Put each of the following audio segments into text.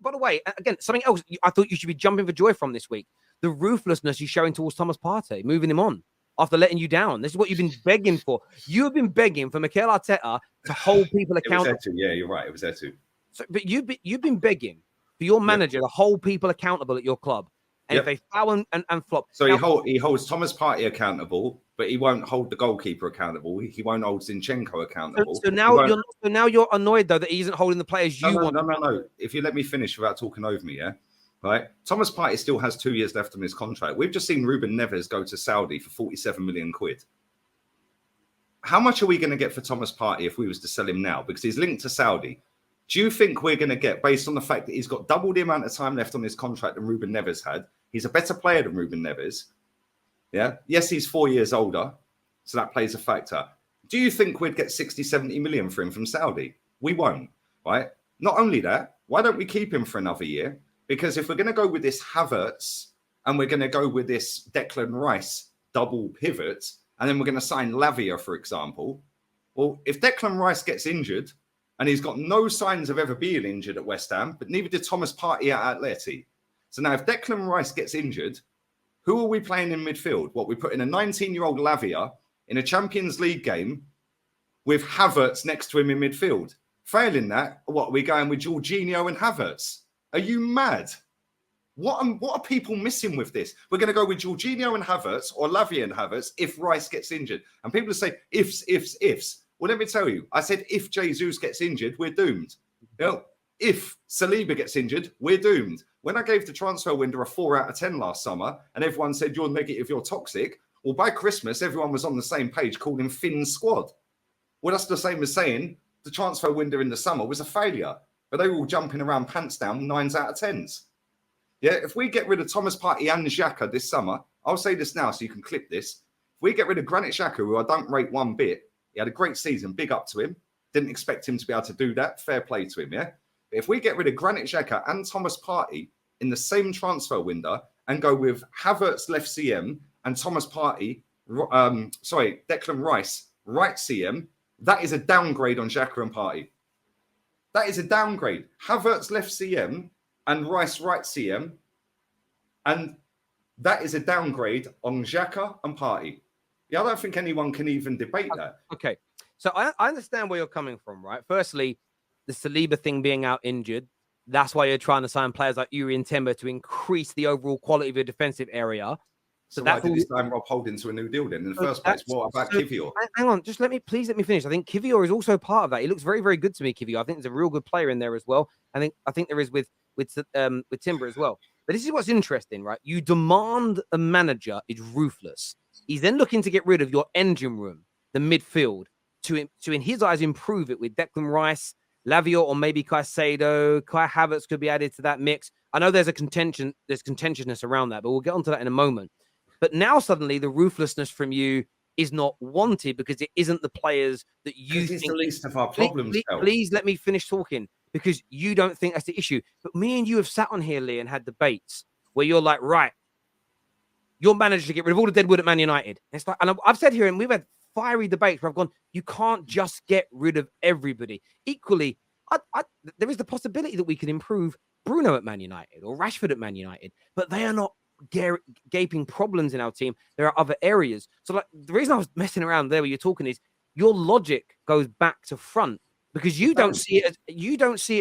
By the way, again, something else I thought you should be jumping for joy from this week. The ruthlessness you're showing towards Thomas Partey, moving him on after letting you down. This is what you've been begging for. You have been begging for Mikel Arteta to hold people accountable. It was Etu. Yeah, you're right. It was Etu. So, but you've been begging for your manager to hold people accountable at your club. And if they foul and flop. So he holds Thomas Partey accountable, but he won't hold the goalkeeper accountable. He won't hold Zinchenko accountable. So now you're annoyed though that he isn't holding the players you want. No. If you let me finish without talking over me, yeah. Right. Thomas Partey still has 2 years left on his contract. We've just seen Ruben Neves go to Saudi for 47 million quid. How much are we going to get for Thomas Partey if we was to sell him now? Because he's linked to Saudi. Do you think we're going to get, based on the fact that he's got double the amount of time left on his contract than Ruben Neves had? He's a better player than Ruben Neves. Yeah. Yes, he's 4 years older. So that plays a factor. Do you think we'd get 60, 70 million for him from Saudi? We won't, right? Not only that, why don't we keep him for another year? Because if we're going to go with this Havertz and we're going to go with this Declan Rice double pivot, and then we're going to sign Lavia, for example. Well, if Declan Rice gets injured, and he's got no signs of ever being injured at West Ham, but neither did Thomas Partey at Atleti. So now if Declan Rice gets injured, who are we playing in midfield? What, we put in a 19-year-old Lavia in a Champions League game with Havertz next to him in midfield. Failing that, what, are we going with Jorginho and Havertz? Are you mad? What are people missing with this? We're going to go with Jorginho and Havertz or Lavia and Havertz if Rice gets injured. And people say, ifs. Well, let me tell you, I said if Jesus gets injured, we're doomed. You know, if Saliba gets injured, we're doomed. When I gave the transfer window a 4 out of 10 last summer and everyone said, you're negative, you're toxic, well, by Christmas, everyone was on the same page calling Finn's squad. Well, that's the same as saying the transfer window in the summer was a failure, but they were all jumping around pants down 9s out of 10s. Yeah, if we get rid of Thomas Partey and Xhaka this summer, I'll say this now so you can clip this. If we get rid of Granit Xhaka, who I don't rate one bit, he had a great season, big up to him. Didn't expect him to be able to do that. Fair play to him, yeah? But if we get rid of Granit Xhaka and Thomas Partey in the same transfer window and go with Havertz left CM and Thomas Partey, Declan Rice right CM, that is a downgrade on Xhaka and Partey. That is a downgrade. Havertz left CM and Rice right CM, and that is a downgrade on Xhaka and Partey. Yeah, I don't think anyone can even debate that. Okay, so I understand where you're coming from, right? Firstly, the Saliba thing being out injured, that's why you're trying to sign players like Yuri and Timber to increase the overall quality of your defensive area. So why did he sign Rob Holding to a new deal then in the first place? What about Kivior? Hang on, just let me finish. I think Kivior is also part of that. He looks very, very good to me, Kivior. I think there's a real good player in there as well. I think there is with Timber as well. But this is what's interesting, right? You demand a manager is ruthless. He's then looking to get rid of your engine room, the midfield, to in his eyes improve it with Declan Rice, Lavia, or maybe Caicedo. Kai Havertz could be added to that mix. I know there's contentiousness around that, but we'll get onto that in a moment. But now suddenly the ruthlessness from you is not wanted because it isn't the players that you think. It's the least of our problems. Please let me finish talking because you don't think that's the issue. But me and you have sat on here, Lee, and had debates where you're like, right, you're managed to get rid of all the dead wood at Man United. It's like, and I've said here, and we've had fiery debates where I've gone, you can't just get rid of everybody. Equally, there is the possibility that we can improve Bruno at Man United or Rashford at Man United, but they are not gaping problems in our team. There are other areas. So like the reason I was messing around there where you're talking is your logic goes back to front because you don't see it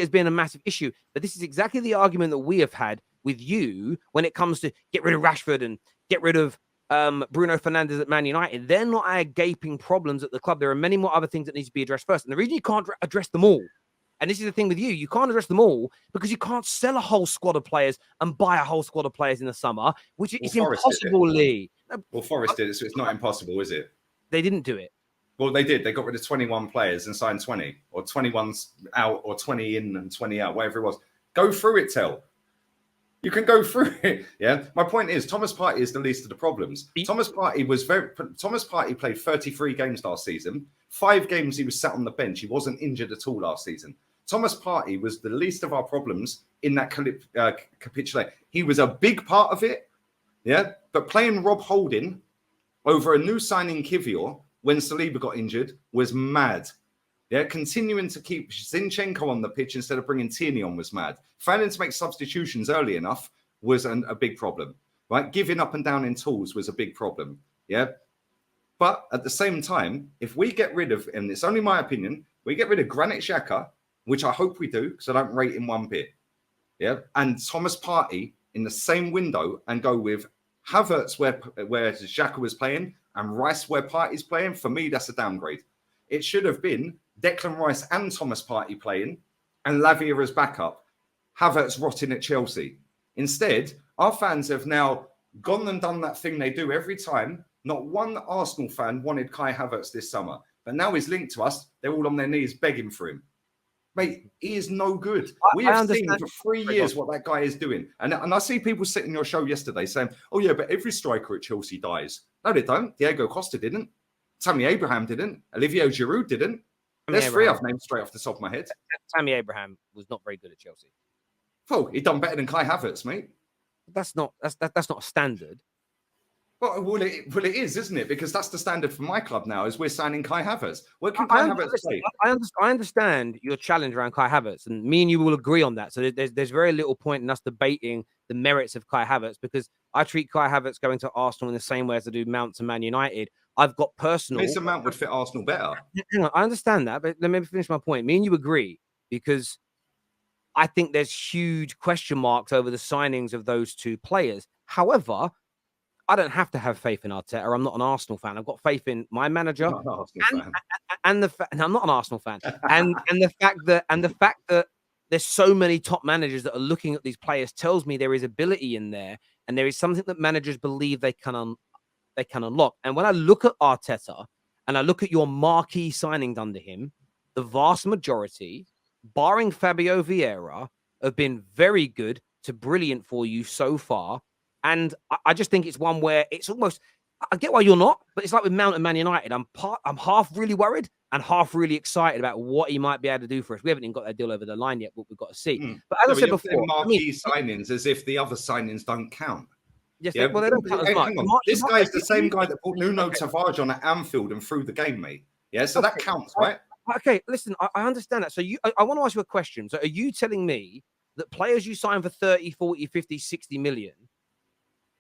as being a massive issue. But this is exactly the argument that we have had with you when it comes to get rid of Rashford and get rid of Bruno Fernandes at Man United. They're not our gaping problems at the club. There are many more other things that need to be addressed first. And the reason you can't address them all, and this is the thing with you can't address them all because you can't sell a whole squad of players and buy a whole squad of players in the summer, which is impossible, Lee. Well, Forest did it, so it's not impossible, is it? They didn't do it. Well, they did. They got rid of 21 players and signed 20, or 21's out, or 20 in and 20 out, whatever it was. Go through it, Tel. You can go through it. Yeah. My point is, Thomas Partey is the least of the problems. Thomas Partey played 33 games last season. 5 games he was sat on the bench. He wasn't injured at all last season. Thomas Partey was the least of our problems in that capitulate. He was a big part of it, yeah. But playing Rob Holding over a new signing Kivior when Saliba got injured was mad. Yeah, continuing to keep Zinchenko on the pitch instead of bringing Tierney on was mad. Failing to make substitutions early enough was a big problem, right? Giving up and down in tools was a big problem, yeah? But at the same time, if we get rid of, and it's only my opinion, we get rid of Granit Xhaka, which I hope we do, because I don't rate him one bit, yeah? And Thomas Partey in the same window and go with Havertz where Xhaka was playing and Rice where Partey's playing, for me, that's a downgrade. It should have been Declan Rice and Thomas Partey playing and Lavia as backup, Havertz rotting at Chelsea. Instead, our fans have now gone and done that thing they do every time. Not one Arsenal fan wanted Kai Havertz this summer, but now he's linked to us. They're all on their knees begging for him. Mate, he is no good. We have seen for 3 years what that guy is doing. And I see people sitting on your show yesterday saying, oh, yeah, but every striker at Chelsea dies. No, they don't. Diego Costa didn't. Tammy Abraham didn't. Olivier Giroud didn't. There's three I've named straight off the top of my head. Tammy Abraham was not very good at Chelsea. Oh, he done better than Kai Havertz, mate. That's not a standard. Well, it is, isn't it? Because that's the standard for my club now, is we're signing Kai Havertz. Where can Kai Havertz play? I understand your challenge around Kai Havertz, and me and you will agree on that. So there's very little point in us debating the merits of Kai Havertz, because I treat Kai Havertz going to Arsenal in the same way as I do Mount to Man United. I've got personal... Mason Mount would fit Arsenal better. I understand that, but let me finish my point. Me and you agree, because I think there's huge question marks over the signings of those two players. However, I don't have to have faith in Arteta. I'm not an Arsenal fan. I've got faith in my manager, and the fact, I'm not an Arsenal fan, and the fact that there's so many top managers that are looking at these players tells me there is ability in there, and there is something that managers believe they can unlock. And when I look at Arteta and I look at your marquee signings under him, the vast majority, barring Fabio Vieira, have been very good to brilliant for you so far. And I just think it's one where it's almost, I get why you're not, but it's like with Mount and Man United. I'm half really worried and half really excited about what he might be able to do for us. We haven't even got that deal over the line yet, but we've got to see. But as I said before, marquee signings as if the other signings don't count. Yes, yeah, well, they don't count as much. This guy is the same guy that put Nuno Tavares on at Anfield and threw the game, mate. Yeah, so that counts, right? Okay, listen, I understand that. So I want to ask you a question. So are you telling me that players you sign for 30, 40, 50, 60 million,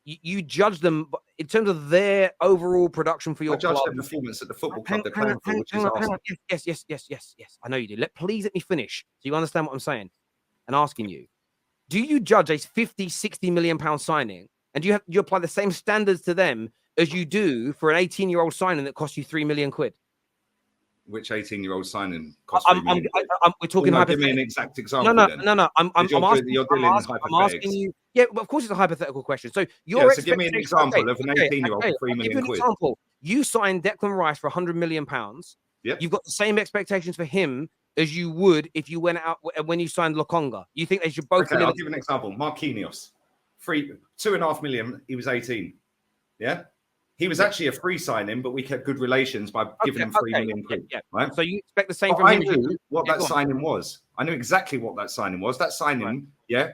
you judge them in terms of their overall production for your club? I judge their performance at the football club they're playing for, which is Arsenal. Yes. I know you do. Please let me finish so you understand what I'm saying and asking you. Do you judge a 50, 60 million pound signing, and do you apply the same standards to them as you do for an 18-year-old signing that costs you 3 million quid? Which 18-year-old signing costs 3 million quid? We're talking about. Give me an exact example. No. I'm asking you. Yeah, but of course it's a hypothetical question. So so give me an example of an 18-year-old for 3 million quid. Example. You signed Declan Rice for 100 million pounds. Yep. You've got the same expectations for him as you would if you went out when you signed Lokonga. You think they should both? Okay, I'll give an example. Marquinhos, 2.5 million. He was 18. Yeah. He was actually a free signing, but we kept good relations by giving him 3 million quid. Yeah. Right? So you expect the same from him? I knew what that signing was. I knew exactly what that signing was. That signing,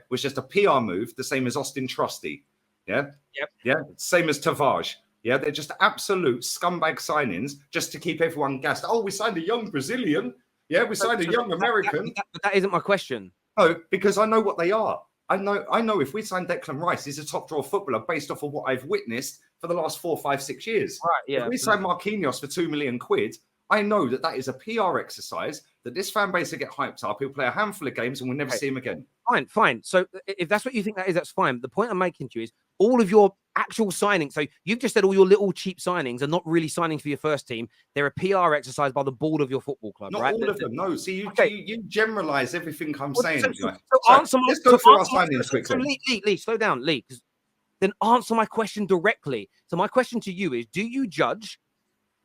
was just a PR move, the same as Austin Trusty. Yeah. Yep. Yeah. Same as Tavares. Yeah. They're just absolute scumbag signings just to keep everyone gassed. Oh, we signed a young Brazilian. Yeah. We signed a young American. But that isn't my question. No, because I know what they are. I know if we sign Declan Rice, he's a top draw footballer based off of what I've witnessed for the last 4, 5, 6 years. Right, yeah. If we sign Marquinhos for 2 million quid, I know that is a PR exercise, that this fan base will get hyped up. He'll play a handful of games and we'll never see him again. Fine. So if that's what you think that is, that's fine. The point I'm making to you is all of your actual signings. So you've just said all your little cheap signings are not really signings for your first team. They're a PR exercise by the board of your football club, not right? All of them. No. See, you generalize everything I'm saying. Let's go through our signings quickly. Lee, slow down, Lee. Then answer my question directly. So my question to you is, do you judge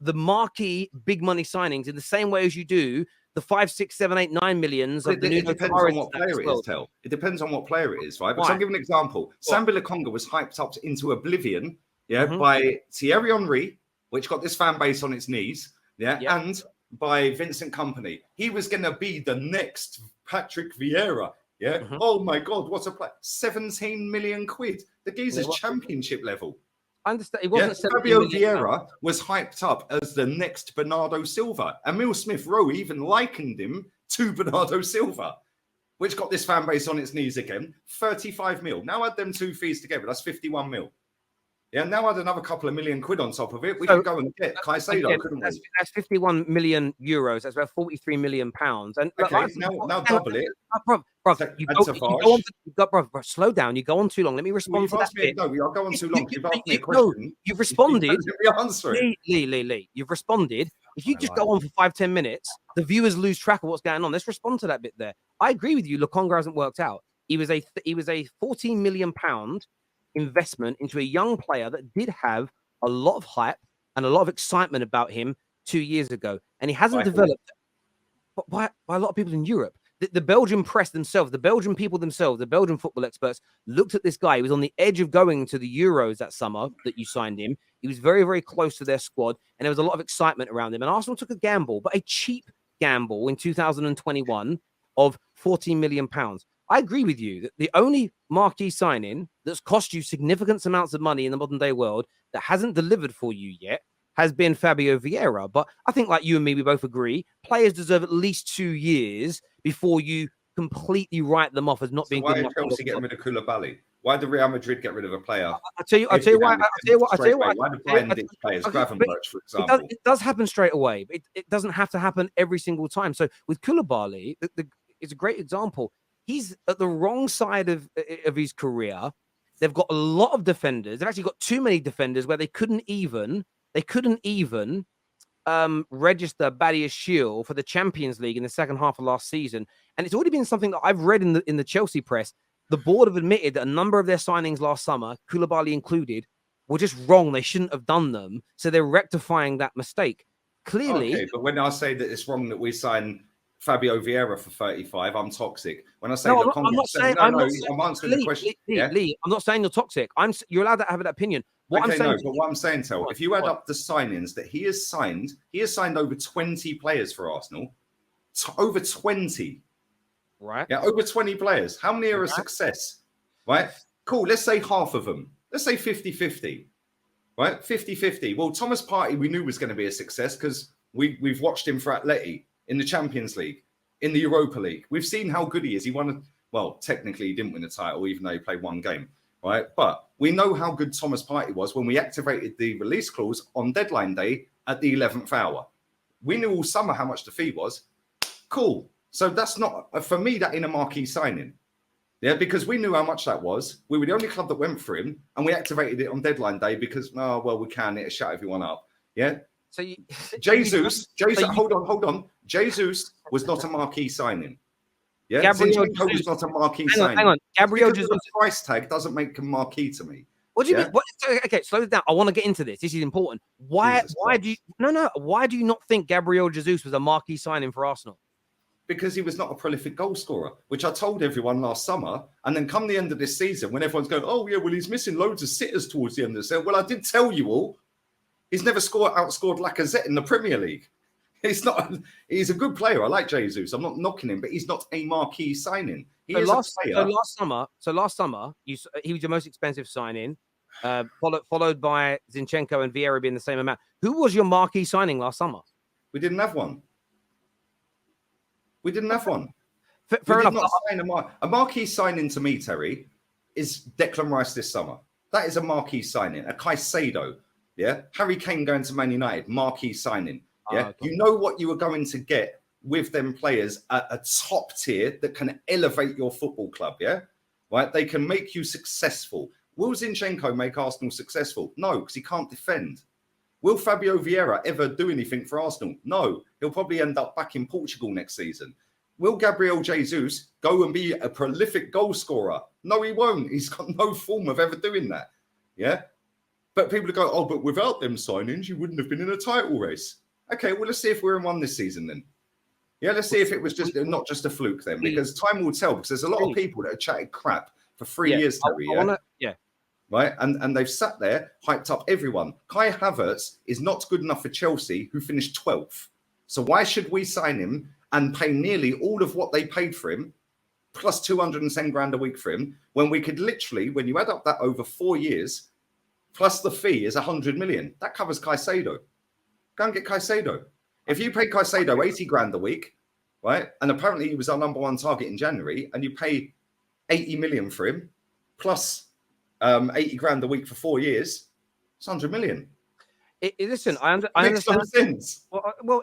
the marquee big money signings in the same way as you do the 5, 6, 7, 8, 9 millions of the new? It depends on what player it is, Tel. It depends on what player it is, right? But I'll give an example. Sambi Lokonga was hyped up into oblivion, by Thierry Henry, which got this fan base on its knees, and by Vincent Kompany. He was going to be the next Patrick Vieira. Yeah. Oh my God, what a play! 17 million quid. The geezer's championship level. I understand. It wasn't Fabio Vieira was hyped up as the next Bernardo Silva. Emil Smith-Rowe even likened him to Bernardo Silva, which got this fan base on its knees again. 35 mil. Now add them two fees together. That's 51 mil. Yeah, now add another couple of million quid on top of it. We could go and get Caicedo, couldn't we? That's 51 million euros. That's about 43 million pounds. And okay, now double it. Bro, you go, slow down. You go on too long. Let me respond to that bit. No, I'll go on too long. You've asked me a question. No, you've responded. Lee. You've responded. If you just go on for 5-10 minutes, the viewers lose track of what's going on. Let's respond to that bit there. I agree with you. Lokonga hasn't worked out. He was a 14 million pound investment into a young player that did have a lot of hype and a lot of excitement about him 2 years ago, and he hasn't developed by a lot of people in Europe. The Belgian press themselves, the Belgian people themselves, the Belgian football experts looked at this guy. He was on the edge of going to the Euros that summer that you signed him. He was very, very close to their squad, and there was a lot of excitement around him. And Arsenal took a gamble, but a cheap gamble in 2021 of 14 million pounds. I agree with you that the only marquee signing that's cost you significant amounts of money in the modern day world that hasn't delivered for you yet has been Fabio Vieira. But I think, like you and me, we both agree, players deserve at least 2 years before you completely write them off as not being good enough. Why did Chelsea get rid of Koulibaly? Why did Real Madrid get rid of a player? I'll tell you why. Why did Bayern ditch players? Gravenberch, for example. It does happen straight away. But it doesn't have to happen every single time. So with Koulibaly, it's a great example. He's at the wrong side of his career. They've got a lot of defenders. They've actually got too many defenders where they couldn't even register Badiashile for the Champions League in the second half of last season. And it's already been something that I've read in the Chelsea press. The board have admitted that a number of their signings last summer, Koulibaly included, were just wrong. They shouldn't have done them. So they're rectifying that mistake. Clearly. Okay, but when I say that it's wrong that we sign Fabio Vieira for 35, I'm toxic. When I say I'm answering the question. Lee, I'm not saying you're toxic. You're allowed to have that opinion. What I'm saying, if you add up the signings that he has signed over 20 players for Arsenal. Over 20. Right. Yeah, over 20 players. How many are a success? Right? Cool. Let's say half of them. Let's say 50-50. Right? 50-50. Well, Thomas Partey we knew was going to be a success because we've watched him for Atleti in the Champions League, in the Europa League. We've seen how good he is. He won, technically he didn't win the title, even though he played one game, right? But we know how good Thomas Partey was when we activated the release clause on deadline day at the 11th hour. We knew all summer how much the fee was. Cool. So that's not, for me, that in a marquee signing. Yeah, because we knew how much that was. We were the only club that went for him, and we activated it on deadline day because, we can, it'll shut everyone up. Yeah. So Jesus, hold on. Jesus was not a marquee signing. Yeah, Zinchenko was not a marquee signing. Hang on. Gabriel Jesus' price tag doesn't make him marquee to me. What do you mean? Okay, slow it down. I want to get into this. This is important. Why do you not think Gabriel Jesus was a marquee signing for Arsenal? Because he was not a prolific goal scorer, which I told everyone last summer. And then come the end of this season, when everyone's going, he's missing loads of sitters towards the end of the season. Well, I did tell you all. He's never outscored Lacazette in the Premier League. He's a good player. I like Jesus. I'm not knocking him, but he's not a marquee signing. Last summer, he was your most expensive signing, followed by Zinchenko and Vieira being the same amount. Who was your marquee signing last summer? We didn't have one. Fair enough. A marquee signing to me, Terry, is Declan Rice this summer. That is a marquee signing. A Caicedo. Yeah, Harry Kane going to Man United, marquee signing. Yeah, you know what you are going to get with them players at a top tier that can elevate your football club. Yeah, right. They can make you successful. Will Zinchenko make Arsenal successful? No, because he can't defend. Will Fabio Vieira ever do anything for Arsenal? No, he'll probably end up back in Portugal next season. Will Gabriel Jesus go and be a prolific goal scorer? No, he won't. He's got no form of ever doing that. Yeah. But people go, but without them signings, you wouldn't have been in a title race. Okay, well, let's see if we're in one this season then. Yeah, let's see if it was just not just a fluke then, because time will tell. Because there's a lot of people that have chatted crap for 3 years, Terry. Right, and they've sat there, hyped up everyone. Kai Havertz is not good enough for Chelsea, who finished 12th. So why should we sign him and pay nearly all of what they paid for him, plus 210 grand a week for him, when we could literally, when you add up that over 4 years, plus the fee is 100 million. That covers Caicedo. Go and get Caicedo. If you pay Caicedo 80 grand a week, right? And apparently he was our #1 target in January, and you pay 80 million for him, plus 80 grand a week for 4 years, it's 100 million. Listen, I Makes understand. no sense. Well,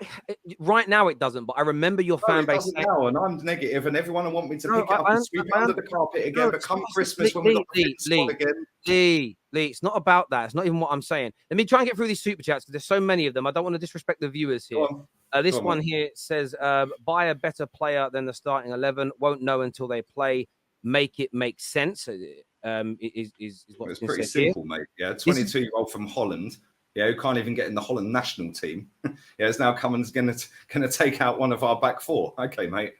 right now it doesn't, but I remember your fan base now, and I'm negative, and everyone want me to pick it up and sweep it under the carpet again. But come Christmas, when we got the squad again, Lee, it's not about that. It's not even what I'm saying. Let me try and get through these super chats because there's so many of them. I don't want to disrespect the viewers here. This one here says, buy a better player than the starting 11. Won't know until they play. Make it make sense. Is what's pretty simple, mate. Yeah, 22-year-old from Holland. Yeah, who can't even get in the Holland national team. Yeah, it's now Cummins going to take out one of our back four. Okay, mate.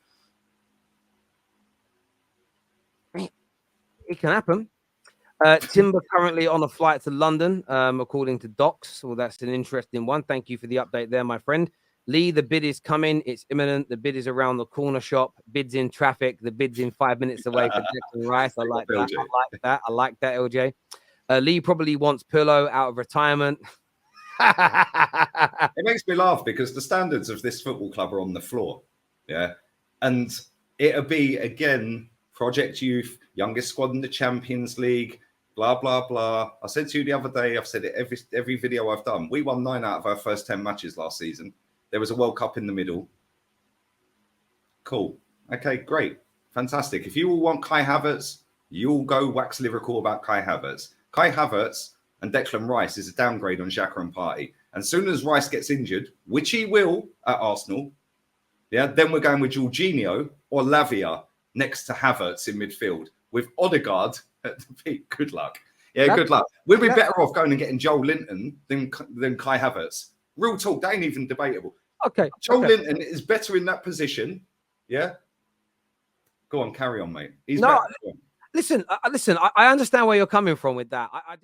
It can happen. Timber currently on a flight to London, according to Docs. Well, that's an interesting one. Thank you for the update there, my friend. Lee, the bid is coming. It's imminent. The bid is around the corner shop. Bid's in traffic. The bid's in 5 minutes away for Declan Rice. I like that. I like that, LJ. Lee probably wants Pirlo out of retirement. It makes me laugh because the standards of this football club are on the floor. Yeah. And it'll be, again, Project Youth, youngest squad in the Champions League, blah, blah, blah. I said to you the other day, I've said it every video I've done. We won 9 out of our first 10 matches last season. There was a World Cup in the middle. Cool. Okay, great. Fantastic. If you all want Kai Havertz, you'll go wax lyrical about Kai Havertz. Kai Havertz and Declan Rice is a downgrade on Xhaka and Partey. And as soon as Rice gets injured, which he will at Arsenal, yeah, then we're going with Jorginho or Lavia next to Havertz in midfield with Odegaard at the peak. Good luck. Yeah, good luck. We'll be better off going and getting Joel Linton than Kai Havertz. Real talk, they ain't even debatable. Okay. Joel Linton is better in that position. Yeah. Go on, carry on, mate. He's better. Listen, I understand where you're coming from with that. I do.